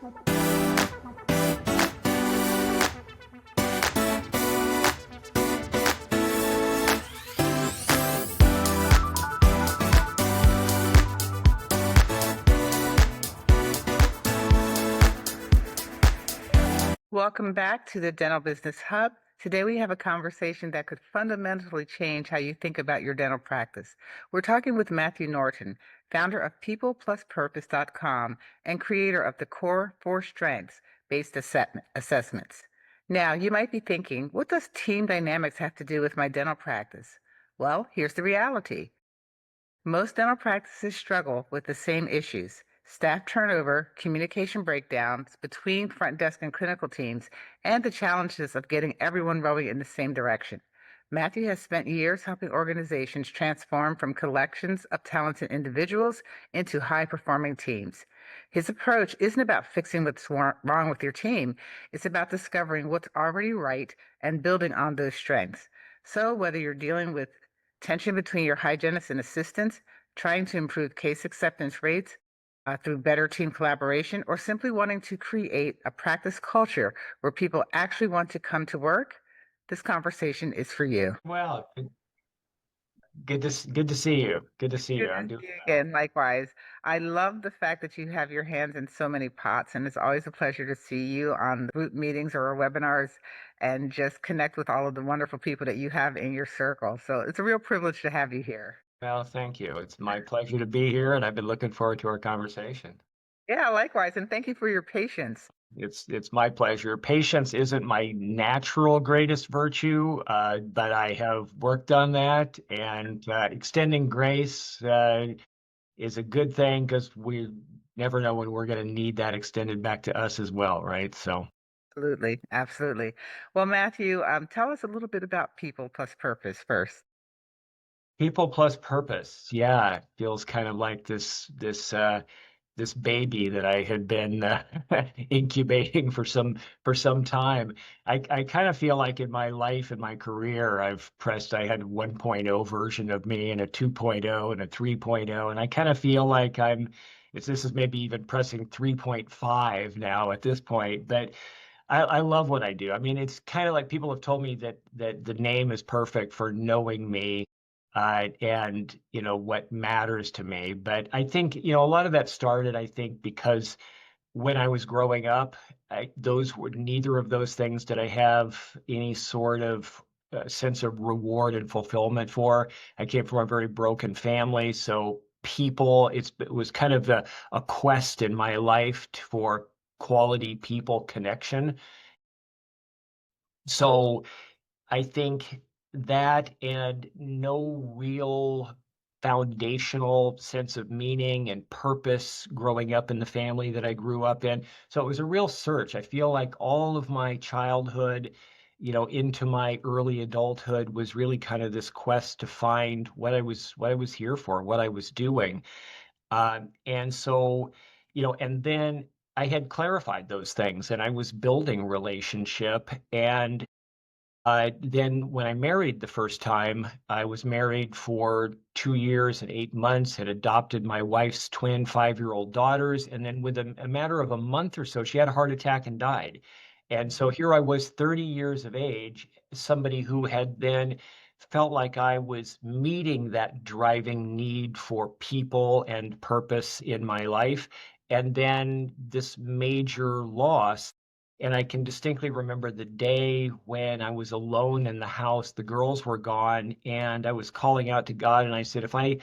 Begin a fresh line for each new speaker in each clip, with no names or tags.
Welcome back to the Dental Business Hub. Today we have a conversation that could fundamentally change how you think about your dental practice. We're talking with Matthew Norton, founder of PeoplePlusPurpose.com and creator of the Core 4 Strengths based assessments. Now, you might be thinking, what does team dynamics have to do with my dental practice? Well, here's the reality. Most dental practices struggle with the same issues: staff turnover, communication breakdowns between front desk and clinical teams, and the challenges of getting everyone rowing in the same direction. Matthew has spent years helping organizations transform from collections of talented individuals into high-performing teams. His approach isn't about fixing what's wrong with your team. It's about discovering what's already right and building on those strengths. So whether you're dealing with tension between your hygienists and assistants, trying to improve case acceptance rates through better team collaboration, or simply wanting to create a practice culture where people actually want to come to work, this conversation is for you.
Well, good to see you. Good to see
Good
you. I'm
to
doing
see you
well.
again. Likewise. I love the fact that you have your hands in so many pots, and it's always a pleasure to see you on group meetings or webinars and just connect with all of the wonderful people that you have in your circle. So it's a real privilege to have you here.
Well, thank you. It's my pleasure to be here, and I've been looking forward to our conversation.
Yeah, likewise. And thank you for your patience.
It's my pleasure. Patience isn't my natural greatest virtue, but I have worked on that, and extending grace is a good thing because we never know when we're going to need that extended back to us as well, right? So.
Absolutely. Absolutely. Well, Matthew, tell us a little bit about People Plus Purpose first.
People plus purpose. Yeah, it feels kind of like this baby that I had been incubating for some time. I kind of feel like in my life and my career, I had 1.0 version of me and a 2.0 and a 3.0, and I kind of feel like this is maybe even pressing 3.5 now at this point, but I love what I do. I mean, it's kind of like people have told me that the name is perfect for knowing me, and what matters to me. But I think a lot of that started, I think, because when I was growing up, those were neither of those things did I have any sort of sense of reward and fulfillment for. I came from a very broken family, so it was kind of a quest in my life for quality people connection. So I think that and no real foundational sense of meaning and purpose growing up in the family that I grew up in. So it was a real search. I feel like all of my childhood, into my early adulthood was really kind of this quest to find what I was here for, what I was doing. And so, and then I had clarified those things and I was building relationship. And then when I married the first time, I was married for 2 years and 8 months, had adopted my wife's twin 5-year-old daughters. And then within a matter of a month or so, she had a heart attack and died. And so here I was, 30 years of age, somebody who had then felt like I was meeting that driving need for people and purpose in my life. And then this major loss. And I can distinctly remember the day when I was alone in the house, the girls were gone, and I was calling out to God and I said, if I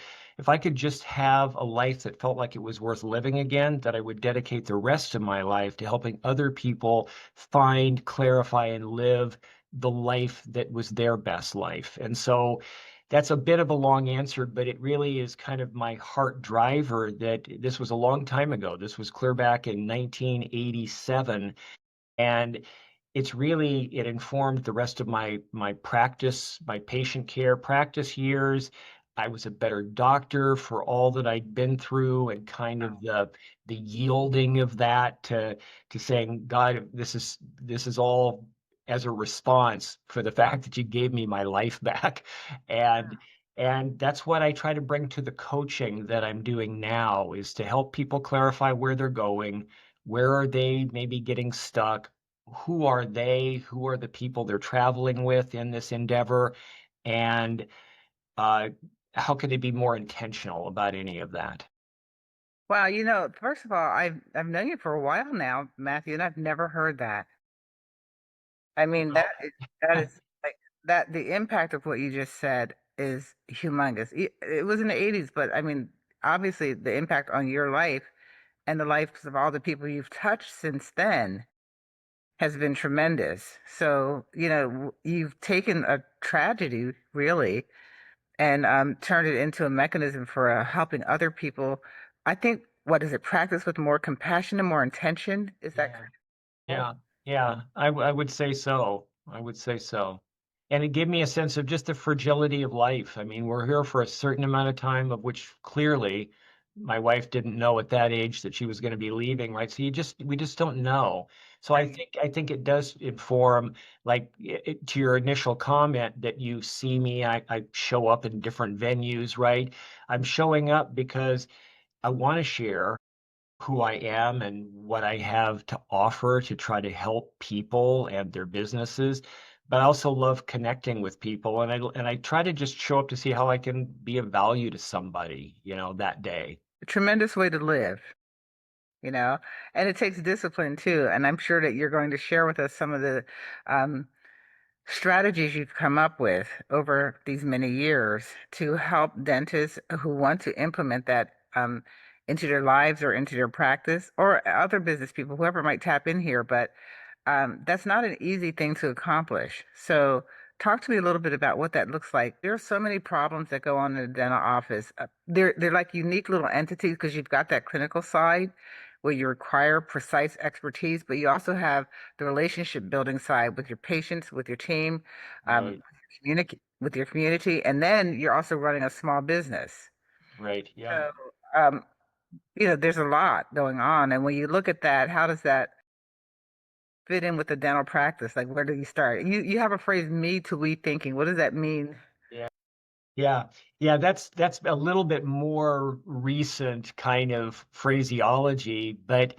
could just have a life that felt like it was worth living again, that I would dedicate the rest of my life to helping other people find, clarify, and live the life that was their best life. And so that's a bit of a long answer, but it really is kind of my heart driver that this was a long time ago. This was clear back in 1987. And it informed the rest of my practice, my patient care practice years. I was a better doctor for all that I'd been through, and kind of the yielding of that to saying, God, this is all as a response for the fact that you gave me my life back. And and that's what I try to bring to the coaching that I'm doing now, is to help people clarify where they're going, Where are they maybe getting stuck? Who are they? Who are the people they're traveling with in this endeavor? And uh, how could they be more intentional about any of that?
Wow, first of all, I've known you for a while now, Matthew, and I've never heard that. I mean,
Well,
that is like that the impact of what you just said is humongous. It was in the 80s, but I mean, obviously the impact on your life and the lives of all the people you've touched since then has been tremendous. So, you've taken a tragedy really and turned it into a mechanism for helping other people. I think, what is it, practice with more compassion and more intention? Is that
yeah.
correct?
Yeah, yeah, I would say so. I would say so. And it gave me a sense of just the fragility of life. I mean, we're here for a certain amount of time, of which clearly my wife didn't know at that age that she was going to be leaving, right? So we just don't know. So
Right.
I think it does inform, like to your initial comment that you see me, I show up in different venues, right? I'm showing up because I want to share who I am and what I have to offer to try to help people and their businesses. But I also love connecting with people, and I try to just show up to see how I can be of value to somebody, that day.
A tremendous way to live, and it takes discipline too. And I'm sure that you're going to share with us some of the um, strategies you've come up with over these many years to help dentists who want to implement that into their lives or into their practice or other business people, whoever might tap in here. But that's not an easy thing to accomplish. So, talk to me a little bit about what that looks like. There are so many problems that go on in the dental office. They're like unique little entities because you've got that clinical side where you require precise expertise, but you also have the relationship building side with your patients, with your team,
Right,
with your community, and then you're also running a small business.
right, yeah.
So, there's a lot going on, and when you look at that, how does that fit in with the dental practice? Like, where do you start? You have a phrase, me to we thinking. What does that mean?
Yeah. Yeah. Yeah, that's a little bit more recent kind of phraseology, but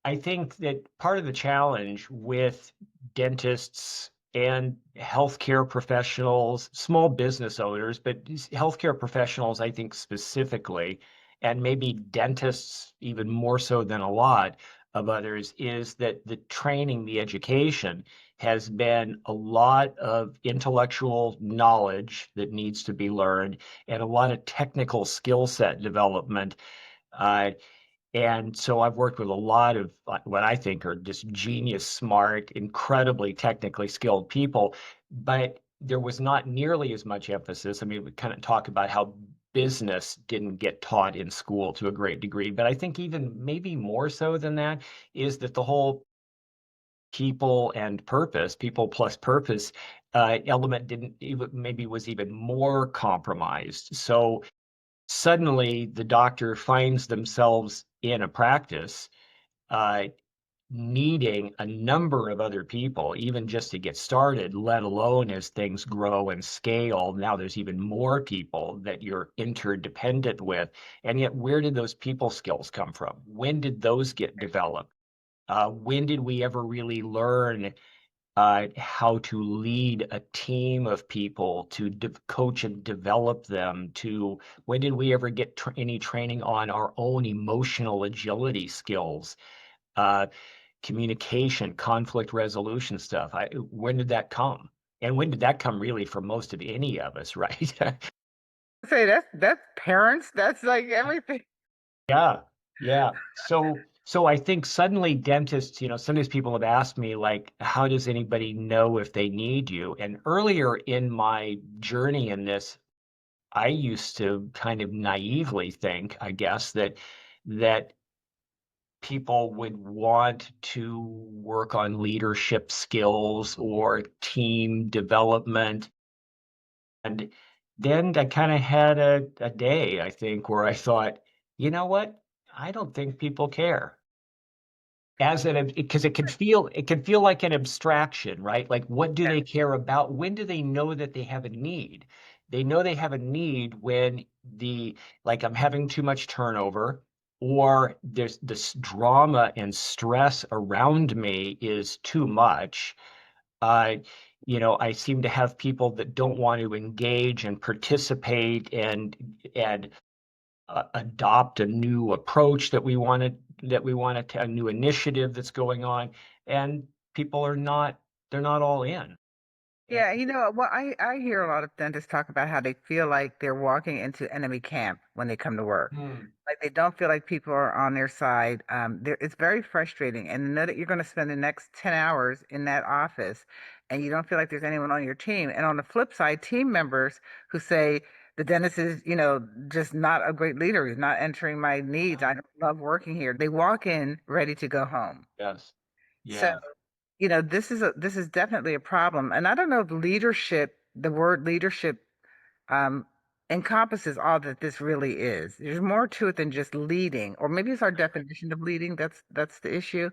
I think that part of the challenge with dentists and healthcare professionals, small business owners, but these healthcare professionals, I think specifically, and maybe dentists even more so than a lot of others, is that the training, the education has been a lot of intellectual knowledge that needs to be learned and a lot of technical skill set development. Uh, and so I've worked with a lot of what I think are just genius, smart, incredibly technically skilled people, but there was not nearly as much emphasis. I mean, we kind of talk about how business didn't get taught in school to a great degree, but I think even maybe more so than that is that the whole people and purpose, people plus purpose element didn't even maybe was even more compromised. So suddenly the doctor finds themselves in a practice uh, needing a number of other people, even just to get started, let alone as things grow and scale. Now there's even more people that you're interdependent with. And yet, where did those people skills come from? When did those get developed? When did we ever really learn how to lead a team of people, to coach and develop them, to when did we ever get any training on our own emotional agility skills, uh, communication, conflict resolution stuff? When did that come? And when did that come really for most of any of us, right?
Say that's parents. That's like everything.
Yeah, yeah. So I think suddenly dentists, sometimes people have asked me like, how does anybody know if they need you? And earlier in my journey in this, I used to kind of naively think, I guess, that people would want to work on leadership skills or team development. And then I kind of had a day, I think, where I thought, you know what? I don't think people care. Because it can feel like an abstraction, right? Like what do they care about? When do they know that they have a need? They know they have a need when like I'm having too much turnover. or there's this drama and stress around me is too much. Uh, I seem to have people that don't want to engage and participate and adopt a new approach that we want to a new initiative that's going on, and people they're not all in. And,
Yeah, well, I hear a lot of dentists talk about how they feel like they're walking into enemy camp when they come to work.
hmm,
Like they don't feel like people are on their side. It's very frustrating. And to know that you're going to spend the next 10 hours in that office and you don't feel like there's anyone on your team. And on the flip side, team members who say the dentist is, just not a great leader. He's not entering my needs.
yeah,
I don't love working here. They walk in ready to go home.
yes,
So
yeah,
this is definitely a problem. And I don't know if the word leadership, um, encompasses all that this really is. There's more to it than just leading, or maybe it's our definition of leading. That's the issue.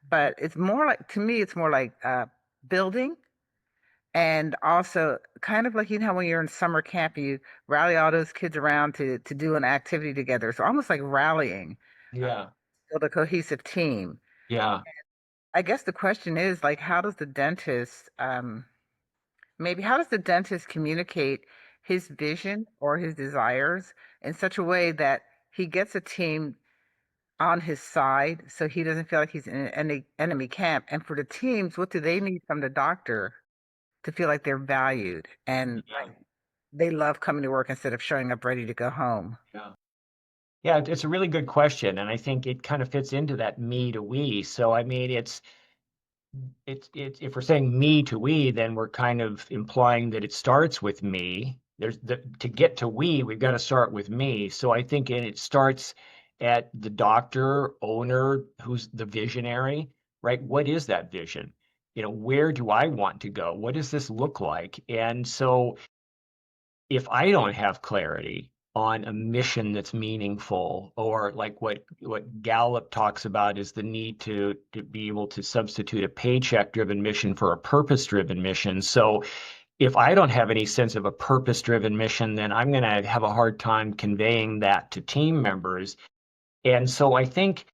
But it's more like, to me, it's more like building, and also kind of like, how when you're in summer camp, you rally all those kids around to do an activity together. So almost like rallying, uh,
yeah,
build a cohesive team.
yeah,
I guess the question is like, how does the dentist communicate his vision or his desires in such a way that he gets a team on his side so he doesn't feel like he's in an enemy camp? And for the teams, what do they need from the doctor to feel like they're valued and
yeah,
like they love coming to work instead of showing up ready to go home?
yeah. Yeah, it's a really good question, and I think it kind of fits into that me to we. So I mean, it's if we're saying me to we, then we're kind of implying that it starts with me. There's the to get to we, we've got to start with me. So I think it starts at the doctor, owner, who's the visionary, right? What is that vision? Where do I want to go? What does this look like? And so if I don't have clarity on a mission that's meaningful, or like what Gallup talks about is the need to be able to substitute a paycheck driven mission for a purpose driven mission. So if I don't have any sense of a purpose driven mission, then I'm going to have a hard time conveying that to team members. And so I think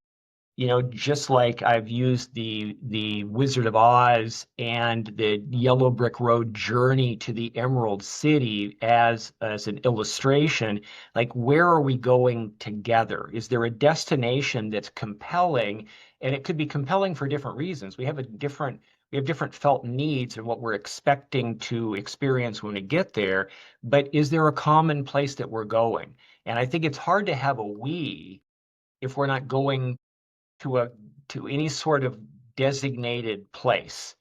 just like I've used the Wizard of Oz and the Yellow Brick Road journey to the Emerald City as an illustration, like where are we going together? Is there a destination that's compelling? And it could be compelling for different reasons. We have different felt needs and what we're expecting to experience when we get there, but is there a common place that we're going? And I think it's hard to have a we if we're not going to a to any sort of designated place.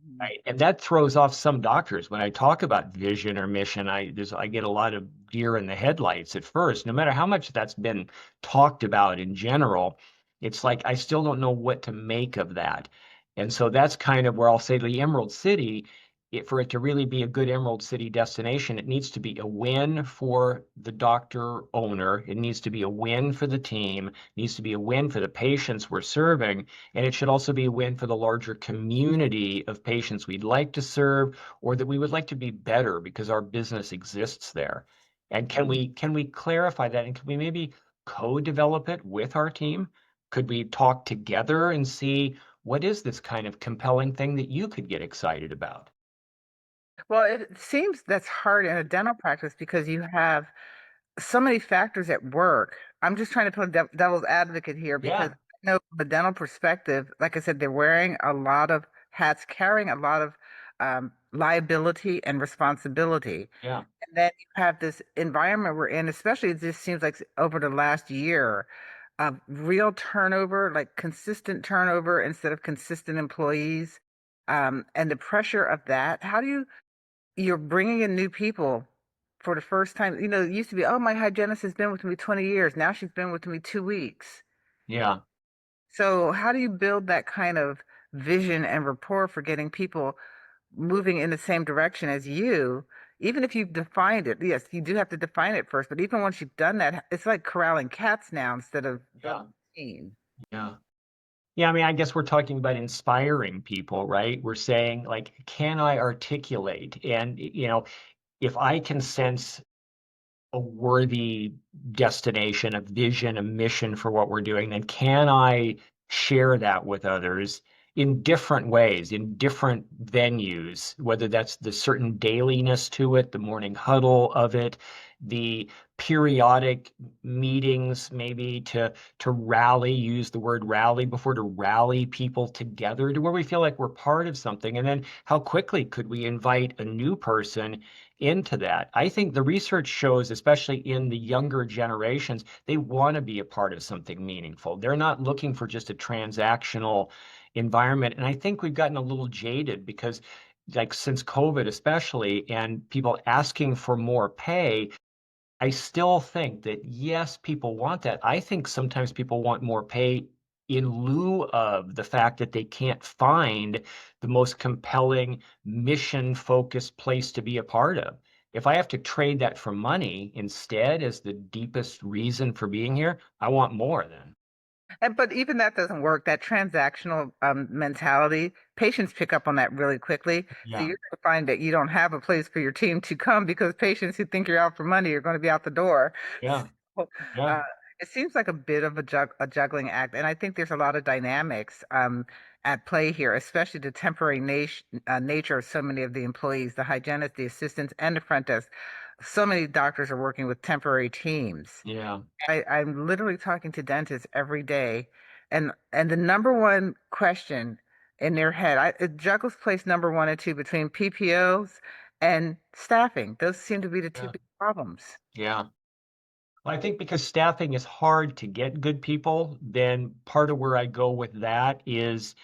Mhm.
Right. And that throws off some doctors. When I talk about vision or mission, I get a lot of deer in the headlights at first. No matter how much that's been talked about in general, it's like I still don't know what to make of that. And so that's kind of where I'll say the Emerald City, for it to really be a good Emerald City destination, it needs to be a win for the doctor owner. It needs to be a win for the team, it needs to be a win for the patients we're serving, and it should also be a win for the larger community of patients we'd like to serve or that we would like to be better because our business exists there. And can we clarify that? And can we maybe co-develop it with our team? Could we talk together and see what is this kind of compelling thing that you could get excited about?
Well, it seems that's hard in a dental practice because you have so many factors at work. I'm just trying to play devil's advocate here because
Yeah,
I know from a dental perspective, like I said, they're wearing a lot of hats, carrying a lot of liability and responsibility.
yeah,
And then you have this environment we're in, especially it just seems like over the last year of real turnover, like consistent turnover instead of consistent employees. And the pressure of that. You're bringing in new people for the first time. It used to be, oh, my hygienist has been with me 20 years. Now she's been with me 2 weeks.
yeah.
So how do you build that kind of vision and rapport for getting people moving in the same direction as you? Even if you've defined it, yes, you do have to define it first, but even once you've done that, it's like corralling cats now instead of building
Yeah.
a team.
Yeah. Yeah, I mean, I guess we're talking about inspiring people, right? We're saying, like, can I articulate? And, if I can sense a worthy destination, a vision, a mission for what we're doing, then can I share that with others in different ways, in different venues, whether that's the certain dailiness to it, the morning huddle of it, the periodic meetings, maybe to rally, use the word rally before, to rally people together to where we feel like we're part of something. And then how quickly could we invite a new person into that? I think the research shows, especially in the younger generations, they want to be a part of something meaningful. They're not looking for just a transactional environment. And I think we've gotten a little jaded because, like, since COVID, especially, and people asking for more pay, I still think that yes, people want that. I think sometimes people want more pay in lieu of the fact that they can't find the most compelling mission-focused place to be a part of. If I have to trade that for money instead as the deepest reason for being here, I want more then.
And but even that doesn't work. That transactional mentality, patients pick up on that really quickly. So
Yeah,
you're going to find that you don't have a place for your team to come because patients who think you're out for money are going to be out the door.
yeah,
So,
yeah,
uh, it seems like a bit of a juggling act, and I think there's a lot of dynamics at play here, especially the temporary nature of so many of the employees, the hygienists, the assistants, and the front desk. So many doctors are working with temporary teams.
yeah,
I'm literally talking to dentists every day, and the number one question in their head, it juggles place number one and two between PPOs and staffing. Those seem to be the two
yeah,
big problems.
yeah. Well, I think because staffing is hard to get good people, then part of where I go with that is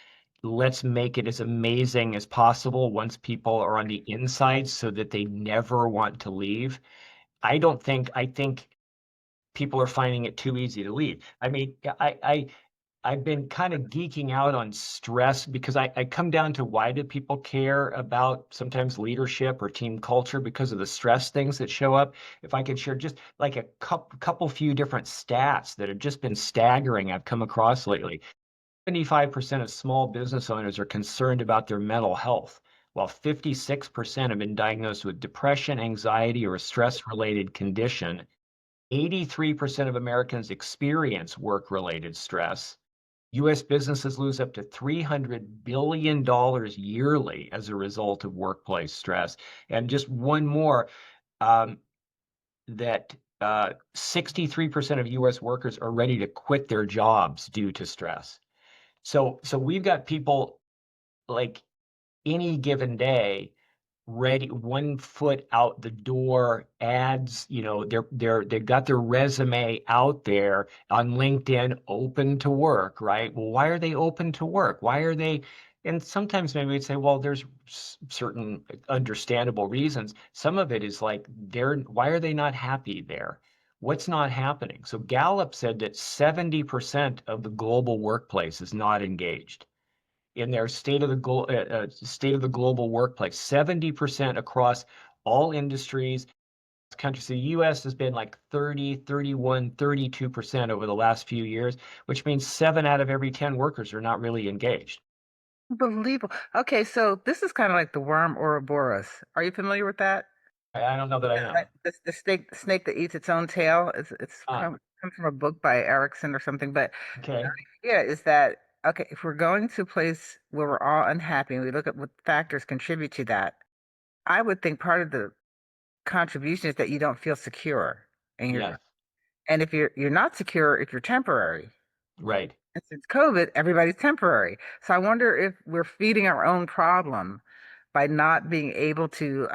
let's make it as amazing as possible once people are on the inside so that they never want to leave. I think people are finding it too easy to leave. I mean, I've been kind of geeking out on stress because I come down to why do people care about sometimes leadership or team culture because of the stress things that show up. If I could share just like a couple few different stats that have just been staggering I've come across lately. 75% of small business owners are concerned about their mental health, while 56% have been diagnosed with depression, anxiety, or a stress-related condition. 83% of Americans experience work-related stress. U.S. businesses lose up to $300 billion yearly as a result of workplace stress. And just one more, um, that 63% of U.S. workers are ready to quit their jobs due to stress. So we've got people like any given day ready, 1 foot out the door, ads, they've got their resume out there on LinkedIn, open to work, right? Well, why are they open to work? Why are they? And sometimes maybe we'd say, well, there's certain understandable reasons. Some of it is like why are they not happy there? What's not happening? So Gallup said that 70% of the global workplace is not engaged in their state of the global workplace. 70% across all industries, countries. The US has been like 30, 31, 32% over the last few years, which means 7 out of every 10 workers are not really engaged.
Unbelievable. Okay, so this is kind of like the worm Ouroboros. Are you familiar with that?
I don't know that I am.
The snake that eats its own tail. It's
Ah,
come from a book by Erickson or something. But
okay.
yeah, is that okay? If we're going to a place where we're all unhappy and we look at what factors contribute to that, I would think part of the contribution is that you don't feel secure,
Yes.
and if you're not secure, if you're temporary.
Right.
And since COVID, everybody's temporary. So I wonder if we're feeding our own problem by not being able to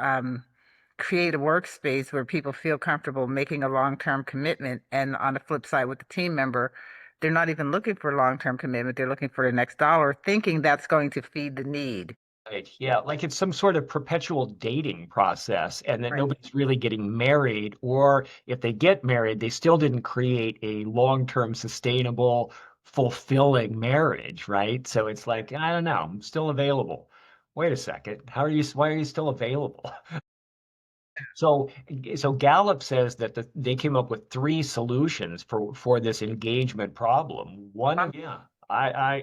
create a workspace where people feel comfortable making a long-term commitment. And on the flip side, with the team member, they're not even looking for a long-term commitment. They're looking for the next dollar, thinking that's going to feed the need.
Right. Yeah. Like it's some sort of perpetual dating process, and that
Right.
nobody's really getting married, or if they get married, they still didn't create a long-term, sustainable, fulfilling marriage, right? So it's like, I don't know, I'm still available. Wait a second. Why are you still available? So, so Gallup says that they came up with three solutions for this engagement problem. One, yeah,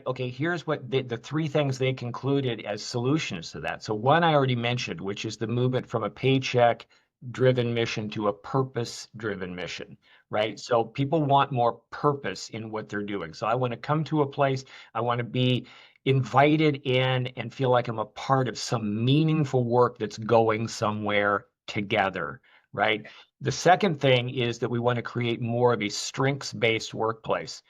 okay, here's what the three things they concluded as solutions to that. So one I already mentioned, which is the movement from a paycheck driven mission to a purpose driven mission, right? So people want more purpose in what they're doing. So I want to come to a place, I want to be invited in and feel like I'm a part of some meaningful work that's going somewhere together, right? The second thing is that we want to create more of a strengths-based workplace.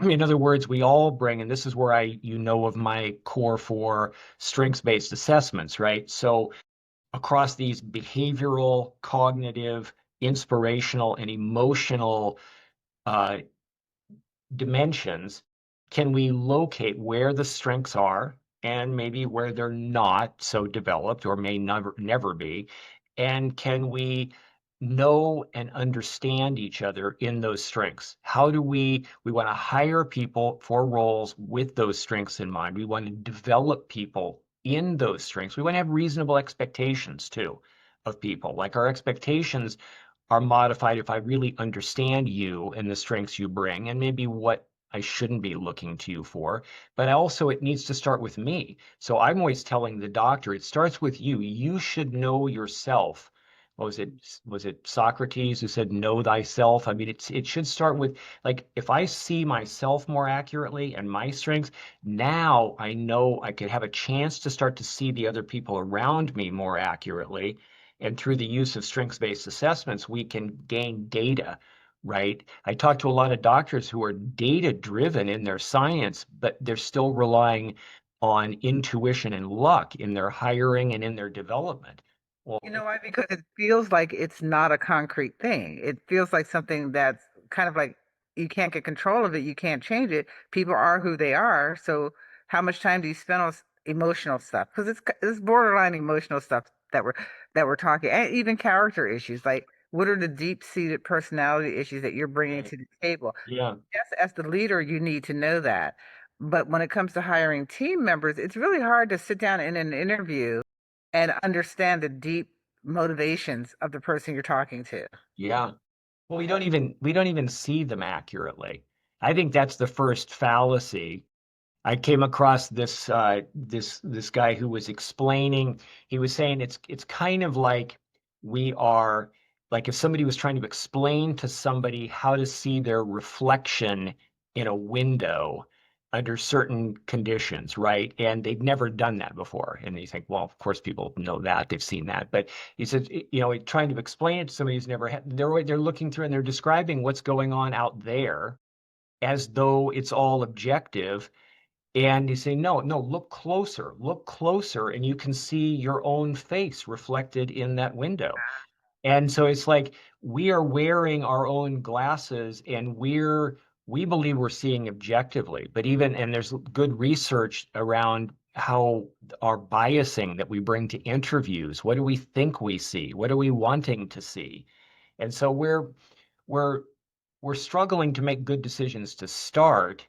In other words, we all bring, and this is where of my core for strengths-based assessments, right? So across these behavioral, cognitive, inspirational, and emotional uh, dimensions, can we locate where the strengths are and maybe where they're not so developed or may never be? And can we know and understand each other in those strengths? How do we want to hire people for roles with those strengths in mind? We want to develop people in those strengths. We want to have reasonable expectations too of people. Like our expectations are modified if I really understand you and the strengths you bring and maybe what I shouldn't be looking to you for. But also, it needs to start with me. So I'm always telling the doctor, it starts with you. You should know yourself. What was it? Was it Socrates who said, know thyself? I mean, it should start with, like, if I see myself more accurately and my strengths, now I know I could have a chance to start to see the other people around me more accurately. And through the use of strengths-based assessments, we can gain data, right? I talk to a lot of doctors who are data-driven in their science, but they're still relying on intuition and luck in their hiring and in their development. Well,
You know why? Because it feels like it's not a concrete thing. It feels like something that's kind of like you can't get control of it, you can't change it. People are who they are. So how much time do you spend on emotional stuff? Because it's borderline emotional stuff that we're talking, and even character issues. Like, what are the deep-seated personality issues that you're bringing
right.
to the table?
Yeah,
Yes, as the leader, you need to know that. But when it comes to hiring team members, it's really hard to sit down in an interview and understand the deep motivations of the person you're talking to.
yeah. Well, we don't even see them accurately. I think that's the first fallacy. I came across this guy who was explaining, he was saying it's kind of like we are like if somebody was trying to explain to somebody how to see their reflection in a window under certain conditions, right? And they've never done that before. And you think, well, of course people know that, they've seen that. But he said, trying to explain it to somebody who's never had, they're looking through and they're describing what's going on out there as though it's all objective, and you say, no, no, look closer, and you can see your own face reflected in that window. And so it's like we are wearing our own glasses and we believe we're seeing objectively. But and there's good research around how our biasing that we bring to interviews, what do we think we see? What are we wanting to see? And so we're we're struggling to make good decisions to start,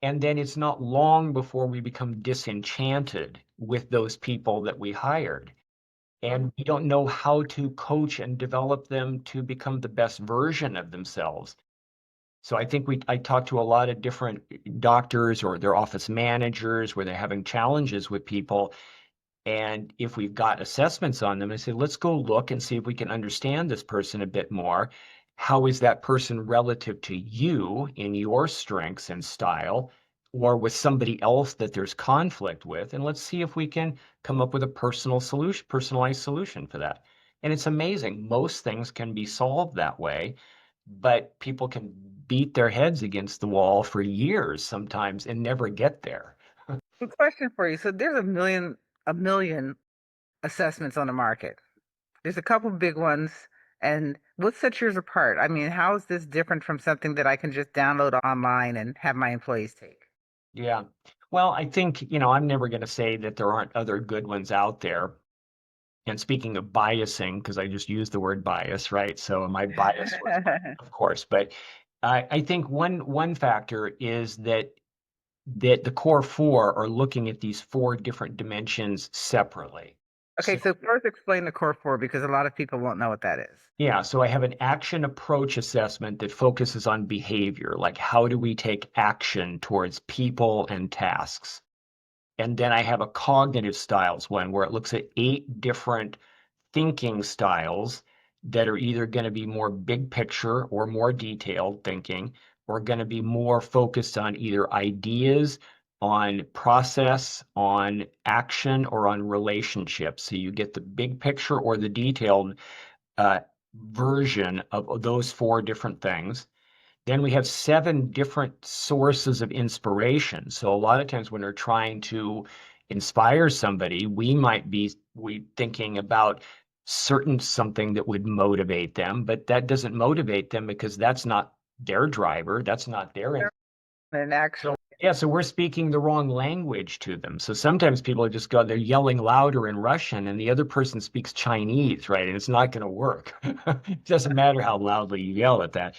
and then it's not long before we become disenchanted with those people that we hired. And we don't know how to coach and develop them to become the best version of themselves. So I think I talk to a lot of different doctors or their office managers where they're having challenges with people, and if we've got assessments on them, I say, let's go look and see if we can understand this person a bit more. How is that person relative to you in your strengths and style, or with somebody else that there's conflict with? And let's see if we can come up with a personalized solution for that. And it's amazing. Most things can be solved that way, but people can beat their heads against the wall for years sometimes and never get there.
A question for you. So there's a million assessments on the market. There's a couple big ones. And what sets yours apart? I mean, how is this different from something that I can just download online and have my employees take?
Yeah. Well, I think, I'm never going to say that there aren't other good ones out there. And speaking of biasing, because I just used the word bias, right? So my bias was, of course, but I think one factor is that the core four are looking at these four different dimensions separately.
Okay,
So
so first explain the core four because a lot of people won't know what that is.
yeah, so I have an action approach assessment that focuses on behavior, like how do we take action towards people and tasks. And then I have a cognitive styles one where it looks at 8 different thinking styles that are either going to be more big picture or more detailed thinking, or going to be more focused on either ideas, on process, on action, or on relationships. So you get the big picture or the detailed uh, version of those four different things. Then we have seven different sources of inspiration. So a lot of times when we're trying to inspire somebody, we thinking about certain something that would motivate them, but that doesn't motivate them because that's not their driver, that's not their.
And
So
actually,
yeah, so we're speaking the wrong language to them. So sometimes people just go, they're yelling louder in Russian and the other person speaks Chinese, right? And it's not going to work. It doesn't matter how loudly you yell at that.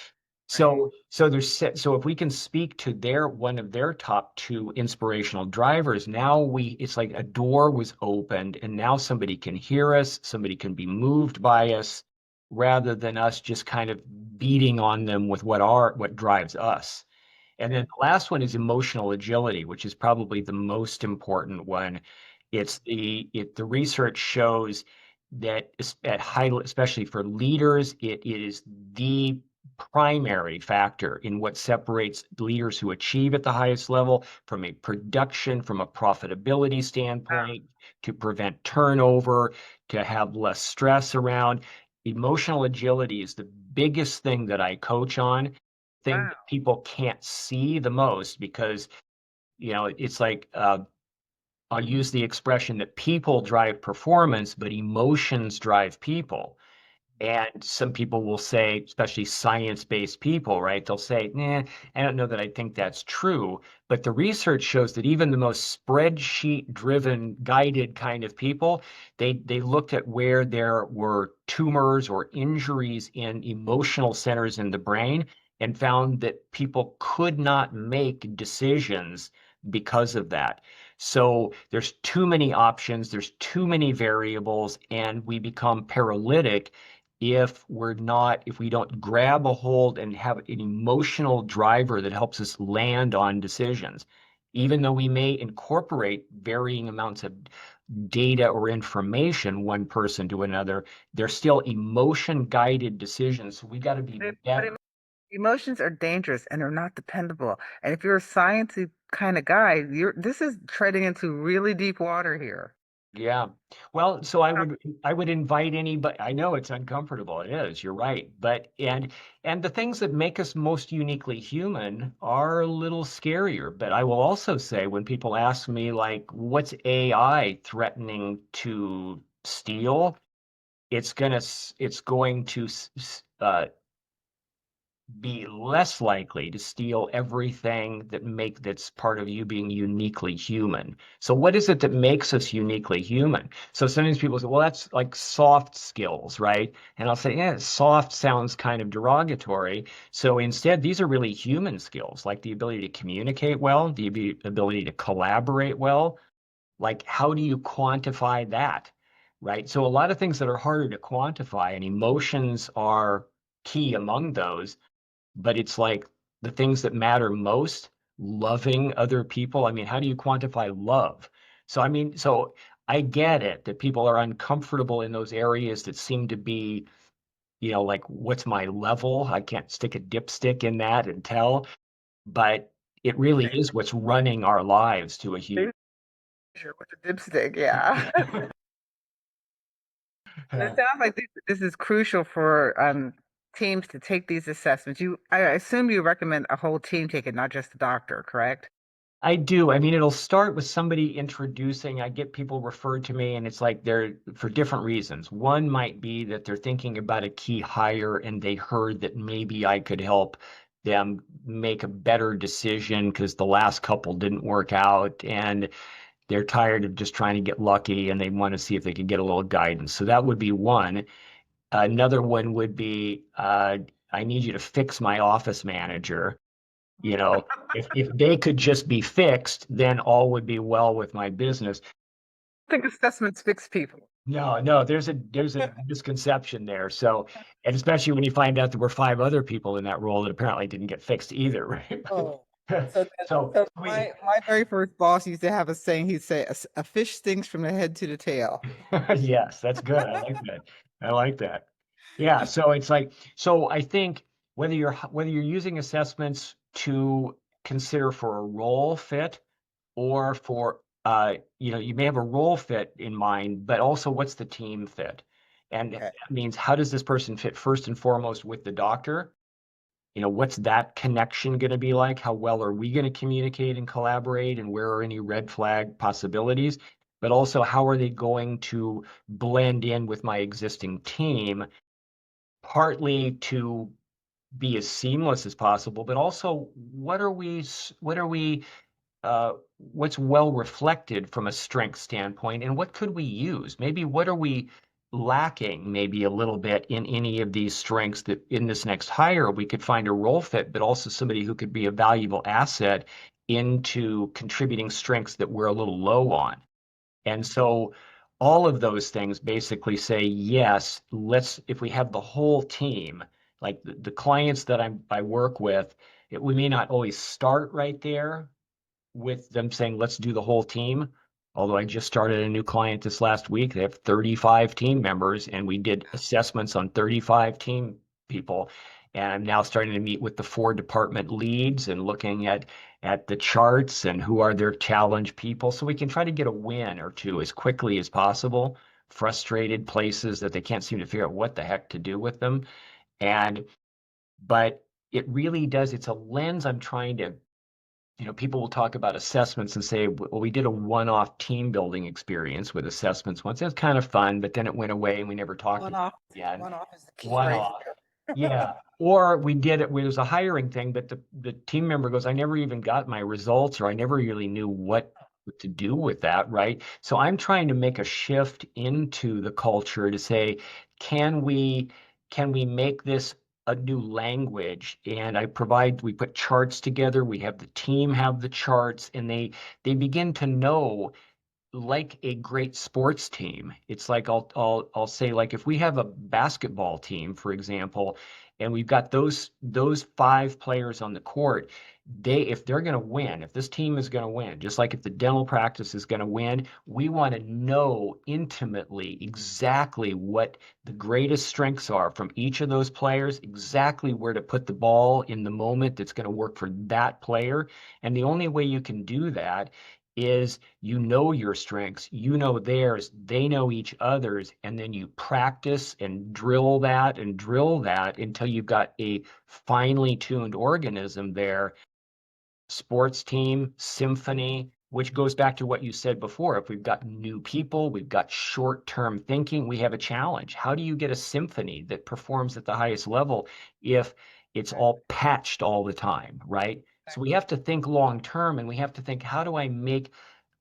right.
So if we can speak to their one of their top two inspirational drivers, now it's like a door was opened and now somebody can hear us, somebody can be moved by us rather than us just kind of beating on them with what drives us. And then the last one is emotional agility, which is probably the most important one. The research shows that at high, especially for leaders, it is the primary factor in what separates leaders who achieve at the highest level from a production, from a profitability standpoint, to prevent turnover, to have less stress around. Emotional agility is the biggest thing that I coach on, thing
Wow.
that people can't see the most because, it's like I'll use the expression that people drive performance, but emotions drive people. And some people will say, especially science-based people, right? They'll say, nah, I don't know that I think that's true. But the research shows that even the most spreadsheet-driven, guided kind of people, they looked at where there were tumors or injuries in emotional centers in the brain and found that people could not make decisions because of that. So there's too many options, there's too many variables, and we become paralytic if we don't grab a hold and have an emotional driver that helps us land on decisions. Even though we may incorporate varying amounts of data or information one person to another, they're still emotion guided decisions. So we got to be
But
better.
emotions are dangerous and they're not dependable. And if you're a sciencey kind of guy, this is treading into really deep water here.
Yeah. Well, so I would invite anybody. I know it's uncomfortable. It is. You're right. And the things that make us most uniquely human are a little scarier. But I will also say when people ask me like, what's AI threatening to steal? It's going to be less likely to steal everything that's part of you being uniquely human. So what is it that makes us uniquely human? So sometimes people say, well, that's like soft skills, right? And I'll say, yeah, soft sounds kind of derogatory. So instead, these are really human skills, like the ability to communicate well, the ability to collaborate well. Like, how do you quantify that? Right? So a lot of things that are harder to quantify, and emotions are key among those, but it's like the things that matter most, loving other people. I mean, how do you quantify love? So I get it that people are uncomfortable in those areas that seem to be, like what's my level? I can't stick a dipstick in that and tell, but it really is what's running our lives to a huge.
Sure, with the dipstick, yeah. And it sounds like this is crucial for teams to take these assessments. I assume you recommend a whole team take it, not just the doctor, correct?
I do. I mean, it'll start with somebody introducing. I get people referred to me, and it's like they're for different reasons. One might be that they're thinking about a key hire and they heard that maybe I could help them make a better decision because the last couple didn't work out and they're tired of just trying to get lucky and they want to see if they can get a little guidance. So that would be one. Another one would be I need you to fix my office manager. You know, if they could just be fixed, then all would be well with my business.
I think assessments fix people.
No, no, there's a misconception there. So, and especially when you find out there were five other people in that role that apparently didn't get fixed either, right?
Oh. So,
So
so
we,
my very first boss used to have a saying. He'd say, a fish stinks from the head to the tail."
yes, that's good. I like that. I like that. Yeah. So it's like, so I think whether you're using assessments to consider for a role fit or for you may have a role fit in mind, but also what's the team fit? And
Okay.
that means how does this person fit first and foremost with the doctor? What's that connection going to be like? How well are we going to communicate and collaborate? And where are any red flag possibilities? But also, how are they going to blend in with my existing team? Partly to be as seamless as possible, but also what's well reflected from a strength standpoint, and what could we use? Maybe what are we lacking maybe a little bit in any of these strengths that in this next hire we could find a role fit, but also somebody who could be a valuable asset into contributing strengths that we're a little low on. And so all of those things basically say, yes, if we have the whole team, like the clients that I work with, we may not always start right there with them saying, let's do the whole team. Although I just started a new client this last week, they have 35 team members, and we did assessments on 35 team people. And I'm now starting to meet with the 4 department leads and looking at the charts and who are their challenge people, so we can try to get a win or two as quickly as possible. Frustrated places that they can't seem to figure out what the heck to do with them. And but it really does, it's a lens I'm trying to people will talk about assessments and say, well, we did a one-off team building experience with assessments once. It was kind of fun, but then it went away and we never talked
One
about
off,
it again.
one off is the key
One
right
off.
there.
Yeah. Or we did it was a hiring thing, but the team member goes, I never even got my results, or I never really knew what to do with that, right? So I'm trying to make a shift into the culture to say, can we can we make this a new language? And we put charts together, we have the team have the charts, and they begin to know, like a great sports team. It's like I'll say, like, if we have a basketball team, for example, and we've got those 5 players on the court, if they're going to win, if this team is going to win, just like if the dental practice is going to win, we want to know intimately exactly what the greatest strengths are from each of those players, exactly where to put the ball in the moment that's going to work for that player. And the only way you can do that is your strengths, theirs, they know each other's, and then you practice and drill that until you've got a finely tuned organism there. Sports team, symphony, which goes back to what you said before. If we've got new people, we've got short-term thinking, we have a challenge. How do you get a symphony that performs at the highest level if it's all patched all the time, right? So we have to think long term, and we have to think, how do I make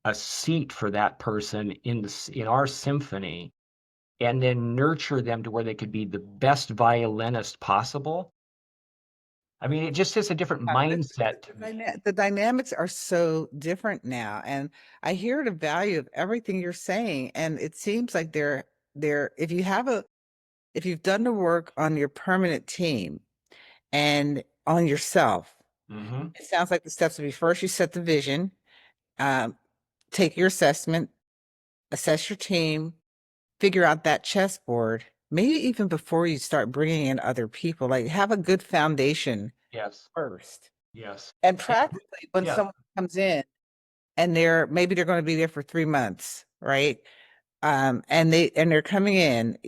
a seat for that person in our symphony, and then nurture them to where they could be the best violinist possible. I mean, it just is a different mindset to me.
The dynamics are so different now, and I hear the value of everything you're saying, and it seems like they're if you've done the work on your permanent team and on yourself,
Hmm.
it sounds like the steps would be: first, you set the vision, um, take your assessment, assess your team, figure out that chessboard, maybe even before you start bringing in other people, like have a good foundation
Yes,
first.
yes.
And
And-
practically, when
yeah,
someone comes in and they're going to be there for 3 months, right? And they're coming in.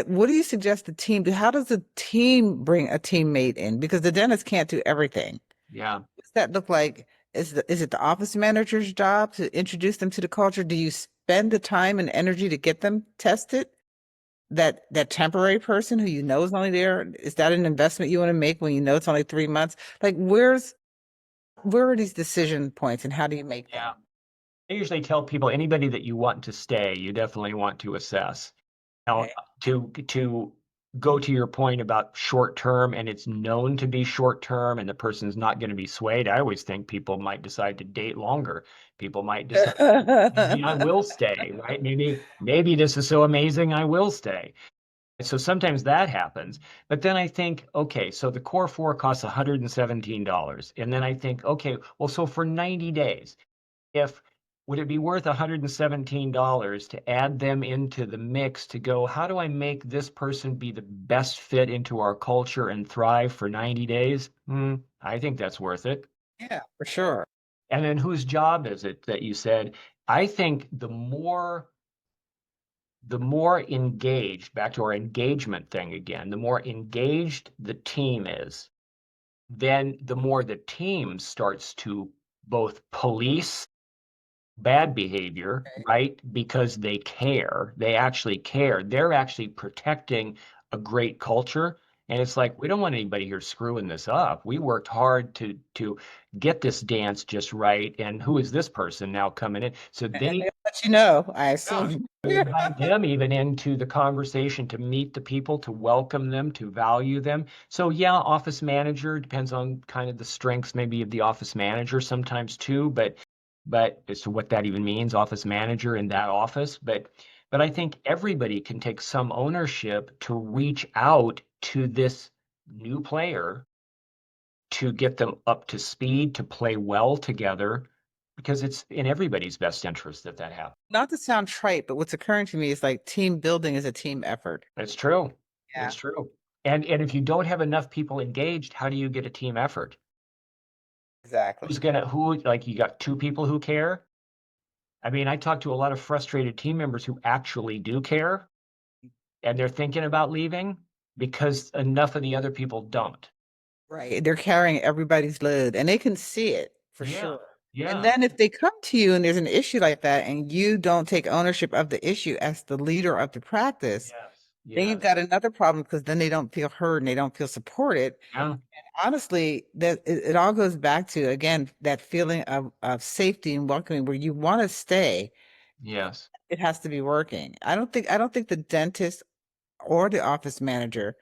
What do you suggest the team do? How does the team bring a teammate in? Because the dentist can't do everything.
yeah,
What's that look like? Is it the office manager's job to introduce them to the culture? Do you spend the time and energy to get them tested? That temporary person who you know is only there, is that an investment you want to make when you know it's only 3 months? Like, where are these decision points and how do you make
yeah.
them?
I usually tell people, anybody that you want to stay, you definitely want to assess. Now,
Okay.
to go to your point about short term, and it's known to be short term, and the person's not going to be swayed. I always think people might decide to date longer. People might decide, maybe I will stay, right? Maybe this is so amazing, I will stay. So sometimes that happens. But then I think, okay, so the core four costs $117. And then I think, okay, well, so for 90 days, if would it be worth $117 to add them into the mix to go, how do I make this person be the best fit into our culture and thrive for 90 days? I think that's worth it.
Yeah, for sure.
And then whose job is it that you said? I think the more engaged, back to our engagement thing again, the more engaged the team is, then the more the team starts to both police bad behavior, right? Because they care. They actually care. They're actually protecting a great culture. And it's like, we don't want anybody here screwing this up. We worked hard to get this dance just right. And who is this person now coming in? So
And
they
they'll let you know, I
yeah.
assume.
We invite them even into the conversation to meet the people, to welcome them, to value them. So yeah, office manager depends on kind of the strengths maybe of the office manager sometimes too, but as to what that even means, office manager in that office. But I think everybody can take some ownership to reach out to this new player to get them up to speed, to play well together, because it's in everybody's best interest that that happens.
Not to sound trite, but what's occurring to me is like team building is a team effort.
It's true.
Yeah,
It's true. And if you don't have enough people engaged, how do you get a team effort?
exactly.
Who, like, you got two people who care? I mean, I talk to a lot of frustrated team members who actually do care and they're thinking about leaving because enough of the other people don't.
Right. They're carrying everybody's load and they can see it for
Yeah.
sure. And
Yeah.
then if they come to you and there's an issue like that and you don't take ownership of the issue as the leader of the practice,
Yes.
then you've
Yes.
got another problem because then they don't feel heard and they don't feel supported.
Yeah.
Honestly, that it all goes back to again that feeling of safety and welcoming where you want to stay.
Yes.
It has to be working. I don't think the dentist or the office manager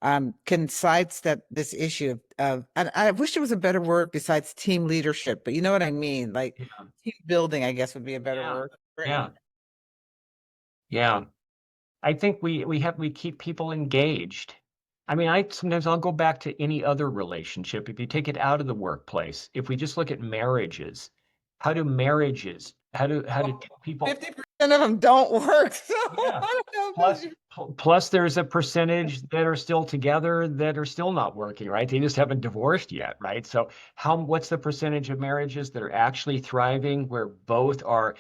can sidestep this issue of and I wish there was a better word besides team leadership, but you know what I mean? Like
Yeah.
team building, I guess would be a better
Yeah.
word. Right.
Yeah. Yeah. I think we keep people engaged. I mean, I sometimes I'll go back to any other relationship. If you take it out of the workplace, if we just look at marriages, how do two people
50% of them don't work. So
yeah.
I don't know if
Plus
that's
plus there's a percentage that are still together that are still not working, right? They just haven't divorced yet, right? So what's the percentage of marriages that are actually thriving where both are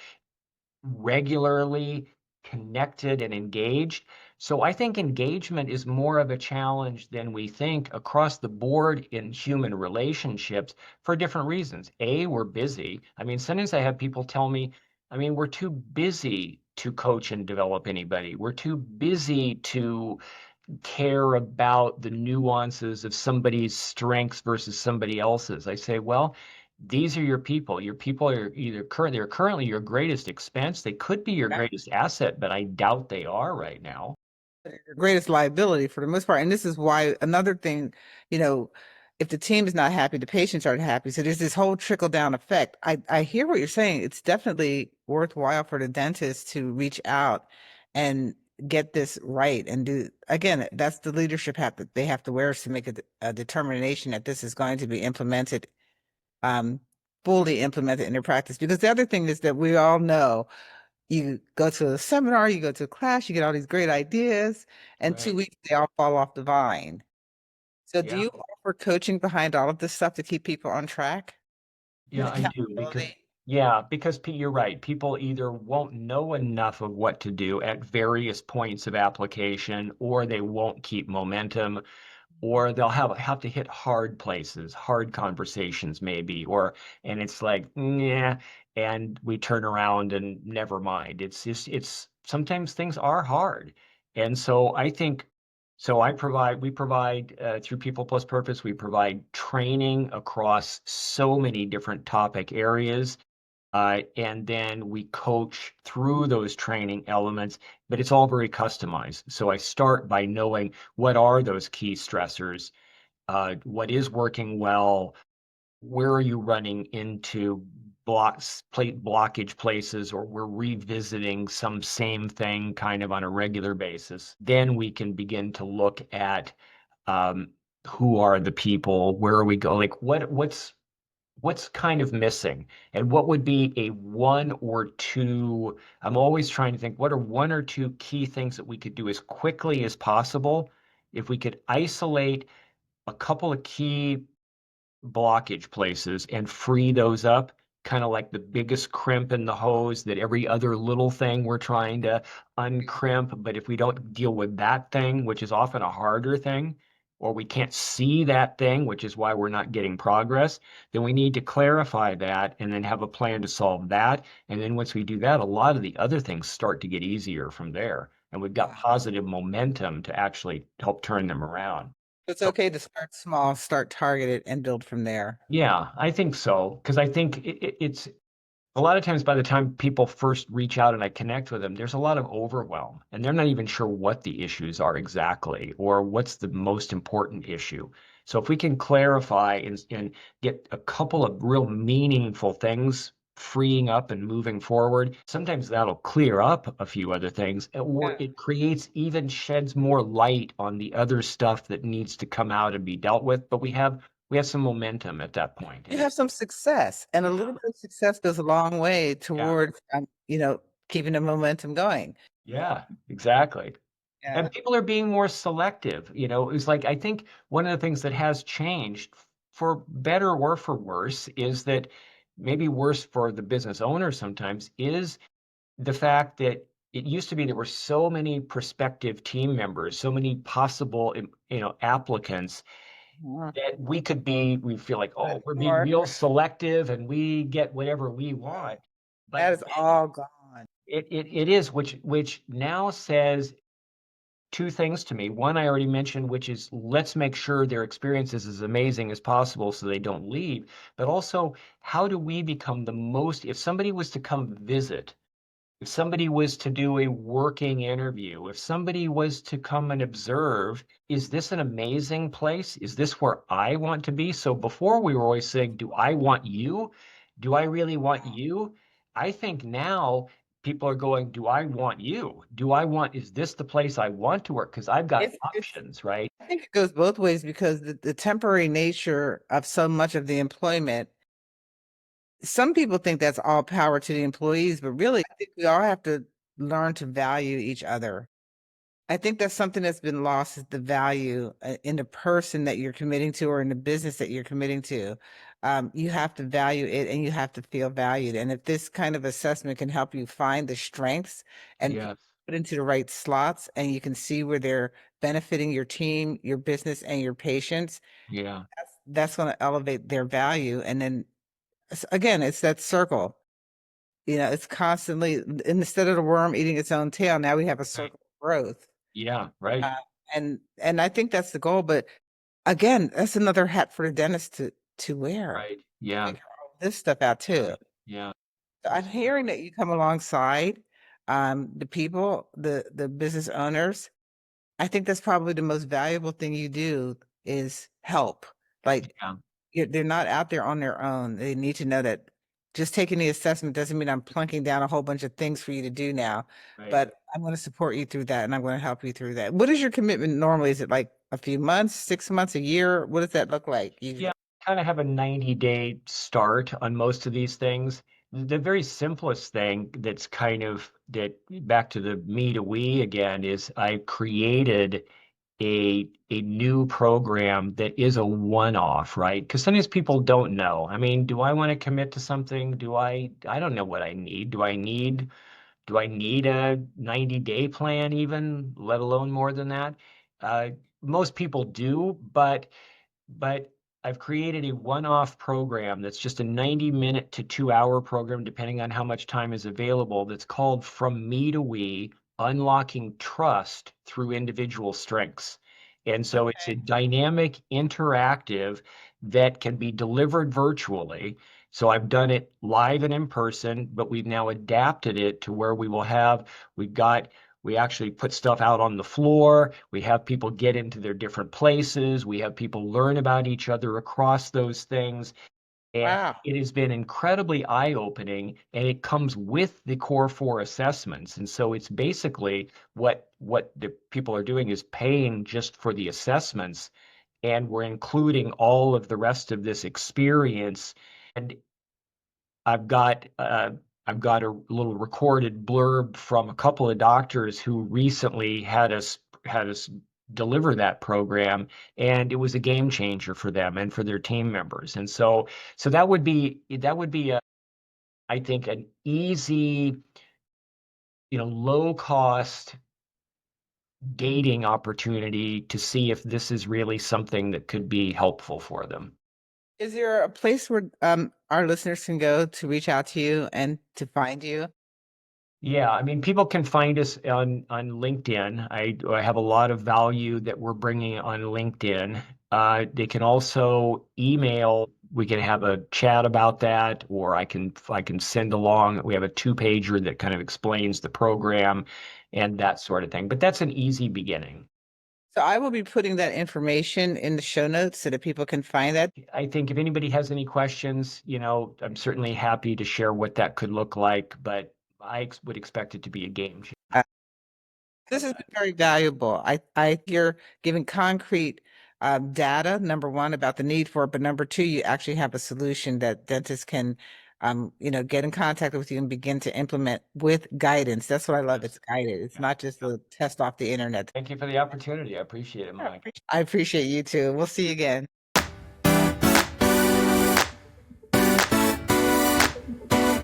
regularly connected and engaged. So I think engagement is more of a challenge than we think across the board in human relationships for different reasons. A, we're busy. I mean, sometimes I have people tell me, I mean, we're too busy to coach and develop anybody. We're too busy to care about the nuances of somebody's strengths versus somebody else's. I say, well, these are your people. Your people are they're currently your greatest expense. They could be your greatest asset, but I doubt they are right now.
your greatest liability for the most part. And this is why another thing, you know, if the team is not happy, the patients aren't happy. So there's this whole trickle down effect. I hear what you're saying. It's definitely worthwhile for the dentist to reach out and get this right and do again, that's the leadership hat that they have to wear is to make a determination that this is going to be implemented, um, fully implemented in their practice. Because the other thing is that we all know you go to a seminar, you go to a class, you get all these great ideas, and
Right.
2 weeks they all fall off the vine. So do
Yeah.
you offer coaching behind all of this stuff to keep people on track and
Yeah, I do because
accountability?
you're right. People either won't know enough of what to do at various points of application, or they won't keep momentum, or they'll have to hit hard places, hard conversations maybe, and it's like, yeah, and we turn around and never mind. It's just it's sometimes things are hard. And so I think so we provide through People Plus Purpose, we provide training across so many different topic areas. And then we coach through those training elements, but it's all very customized. So I start by knowing what are those key stressors, what is working well, where are you running into plate blockage places, or we're revisiting some same thing kind of on a regular basis. Then we can begin to look at um, who are the people, where are we going, like what's kind of missing, and what would be a one or two. I'm always trying to think, what are one or two key things that we could do as quickly as possible if we could isolate a couple of key blockage places and free those up, kind of like the biggest crimp in the hose that every other little thing we're trying to uncrimp. But if we don't deal with that thing, which is often a harder thing, or we can't see that thing, which is why we're not getting progress, then we need to clarify that and then have a plan to solve that. And then once we do that, a lot of the other things start to get easier from there. And we've got
Yeah.
positive momentum to actually help turn them around.
It's
So
okay to start small, start targeted, and build from there.
yeah, I think so. Because I think it's a lot of times by the time people first reach out and I connect with them, there's a lot of overwhelm and they're not even sure what the issues are exactly or what's the most important issue. So if we can clarify and get a couple of real meaningful things freeing up and moving forward, sometimes that'll clear up a few other things, or it creates even sheds more light on the other stuff that needs to come out and be dealt with. But we have some momentum at that point,
You
and
have
it's
some success, and a
yeah,
little bit of success goes a long way
yeah.
towards, keeping the momentum going.
Yeah, exactly.
Yeah.
And people are being more selective. It's like I think one of the things that has changed for better or for worse is that maybe worse for the business owner sometimes is the fact that it used to be there were so many prospective team members, so many possible, applicants
Mhm.
that we feel like,
Not
oh, we're being
anymore.
real selective and we get whatever we want. But
That is all gone.
it is, which now says two things to me. One, I already mentioned, which is let's make sure their experience is as amazing as possible so they don't leave. But also, how do we become the most, if somebody was to come visit, if somebody was to do a working interview, if somebody was to come and observe, is this an amazing place? Is this where I want to be? So before we were always saying, do I want you? Do I really want you? I think now people are going, do I want you? Is this the place I want to work? Because I've got
It's
options, right?
I think it goes both ways because the temporary nature of so much of the employment, some people think that's all power to the employees, but really, I think we all have to learn to value each other. I think that's something that's been lost is the value in the person that you're committing to or in the business that you're committing to. You have to value it and you have to feel valued. And if this kind of assessment can help you find the strengths and
Yes.
put into the right slots, and you can see where they're benefiting your team, your business, and your patients,
Yeah.
that's going to elevate their value. And then again, it's that circle. It's constantly, instead of the worm eating its own tail, now we have a
Right.
circle of growth.
Yeah. Right.
Uh, and I think that's the goal. But again, that's another hat for the dentist to wear,
Right.
to
Yeah.
figure all this stuff out
Yeah.
too.
Yeah.
So I'm hearing that you come alongside the people, the business owners. I think that's probably the most valuable thing you do is help. Like
Yeah.
they're not out there on their own. They need to know that just taking the assessment doesn't mean I'm plunking down a whole bunch of things for you to do now,
Right.
but I'm going to support you through that and I'm going to help you through that. What is your commitment normally? Is it like a few months, 6 months, a year? What does that look like
Yeah,
usually?
kind of have a 90-day start on most of these things. The very simplest thing that's kind of that back to the me to we again is I created a new program that is a one-off, right? Because sometimes people don't know. I mean, do I want to commit to something? I don't know what I need. Do I need a 90-day plan even, let alone more than that? Uh, Most people do, but I've created a one-off program that's just a 90-minute to 2-hour program, depending on how much time is available, that's called From Me to We, Unlocking Trust Through Individual Strengths. And so it's a
Okay.
dynamic, interactive that can be delivered virtually. So I've done it live and in person, but we've now adapted it to where we've got we actually put stuff out on the floor. We have people get into their different places. We have people learn about each other across those things. And
Wow.
it has been incredibly eye-opening, and it comes with the core four assessments. And so it's basically what the people are doing is paying just for the assessments, and we're including all of the rest of this experience. And I've got uh, I've got a little recorded blurb from a couple of doctors who recently had us deliver that program, and it was a game changer for them and for their team members. And so that would be a, I think, an easy, low cost gating opportunity to see if this is really something that could be helpful for them.
Is there a place where our listeners can go to reach out to you and to find you?
Yeah, I mean, people can find us on LinkedIn. I have a lot of value that we're bringing on LinkedIn. They can also email. We can have a chat about that, or I can send along. We have a two-pager that kind of explains the program and that sort of thing. But that's an easy beginning.
So I will be putting that information in the show notes so that people can find that.
I think if anybody has any questions, I'm certainly happy to share what that could look like, but would expect it to be a game changer.
Uh, This has been very valuable. You're giving concrete data, number one, about the need for it, but number two, you actually have a solution that dentists can, get in contact with you and begin to implement with guidance. That's what I love. It's guided. It's not just a test off the internet.
Thank you for the opportunity. I appreciate it,
Yeah,
Mike.
I appreciate you too. We'll see you again.